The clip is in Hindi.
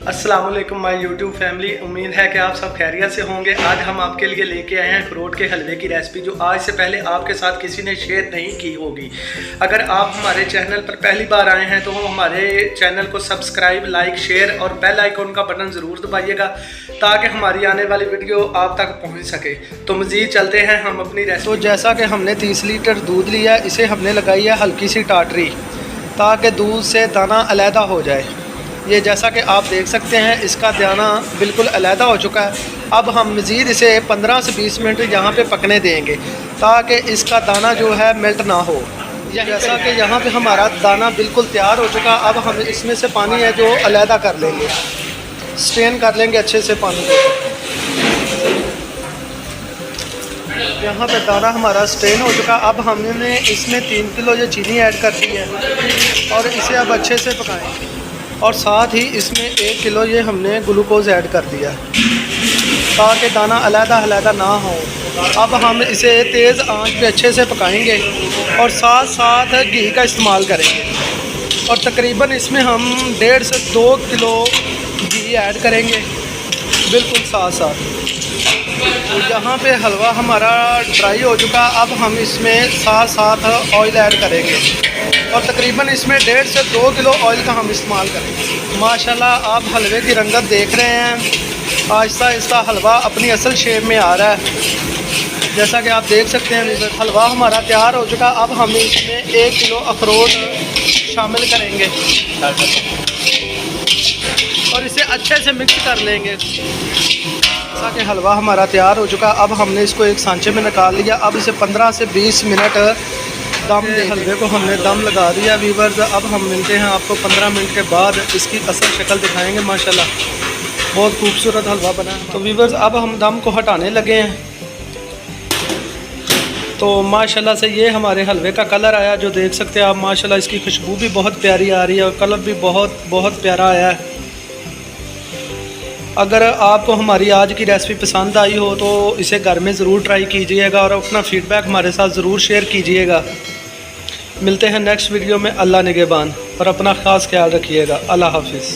अस्सलाम वालेकुम माय यूट्यूब फैमिली। उम्मीद है कि आप सब खैरियत से होंगे। आज हम आपके लिए लेके आए हैं अखरोट के हलवे की रेसिपी, जो आज से पहले आपके साथ किसी ने शेयर नहीं की होगी। अगर आप हमारे चैनल पर पहली बार आए हैं तो हमारे चैनल को सब्सक्राइब, लाइक, शेयर और बेल आइकॉन का बटन ज़रूर दबाइएगा ताकि हमारी आने वाली वीडियो आप तक पहुँच सके। तो मज़ीद चलते हैं हम अपनी रेसिपी। तो जैसा कि हमने 30 लीटर दूध लिया, इसे हमने लगाई है हल्की सी टाटरी ताकि दूध से दाना अलहदा हो जाए। ये जैसा कि आप देख सकते हैं, इसका दाना बिल्कुल अलहदा हो चुका है। अब हम मज़ीद इसे 15 से 20 मिनट यहाँ पे पकने देंगे ताकि इसका दाना जो है मेल्ट ना हो। जैसा कि यहाँ पे हमारा दाना बिल्कुल तैयार हो चुका, अब हम इसमें से पानी है जो अलहदा कर लेंगे, स्ट्रेन कर लेंगे अच्छे से पानी को। यहाँ पे दाना हमारा स्ट्रेन हो चुका। अब हमने इसमें 3 किलो ये चीनी ऐड कर दी है और इसे अब अच्छे से पकाएंगे। और साथ ही इसमें 1 किलो ये हमने ग्लूकोज़ ऐड कर दिया ताकि दाना अलहदा ना हो। अब हम इसे तेज़ आंच पे अच्छे से पकाएंगे और साथ साथ घी का इस्तेमाल करेंगे। और तकरीबन इसमें हम 1.5 से 2 किलो घी ऐड करेंगे बिल्कुल साथ साथ। तो यहाँ पे हलवा हमारा ड्राई हो चुका। अब हम इसमें साथ साथ ऑयल ऐड करेंगे और तकरीबन इसमें 1.5 से 2 किलो ऑयल का हम इस्तेमाल करेंगे। माशाल्लाह आप हलवे की रंगत देख रहे हैं, आहिस्ता आहिस्ता हलवा अपनी असल शेप में आ रहा है। जैसा कि आप देख सकते हैं, हलवा हमारा तैयार हो चुका। अब हम इसमें 1 किलो अखरोट शामिल करेंगे और इसे अच्छे से मिक्स कर लेंगे। जैसा कि हलवा हमारा तैयार हो चुका, अब हमने इसको एक सांचे में निकाल लिया। अब इसे 15 से 20 मिनट दम हलवे को हमने दम लगा दिया व्यूअर्स। अब हम मिलते हैं आपको 15 मिनट के बाद, इसकी असल शक्ल दिखाएंगे। माशाल्लाह बहुत खूबसूरत हलवा बना है। तो व्यूअर्स अब हम दम को हटाने लगे हैं। तो माशाल्लाह से ये हमारे हलवे का कलर आया, जो देख सकते हैं आप। माशाल्लाह इसकी खुशबू भी बहुत प्यारी आ रही है और कलर भी बहुत प्यारा आया है। अगर आपको हमारी आज की रेसिपी पसंद आई हो तो इसे घर में ज़रूर ट्राई कीजिएगा और अपना फ़ीडबैक हमारे साथ ज़रूर शेयर कीजिएगा। मिलते हैं नेक्स्ट वीडियो में। अल्लाह निगहबान और अपना ख़ास ख्याल रखिएगा। अल्लाह हाफिज़।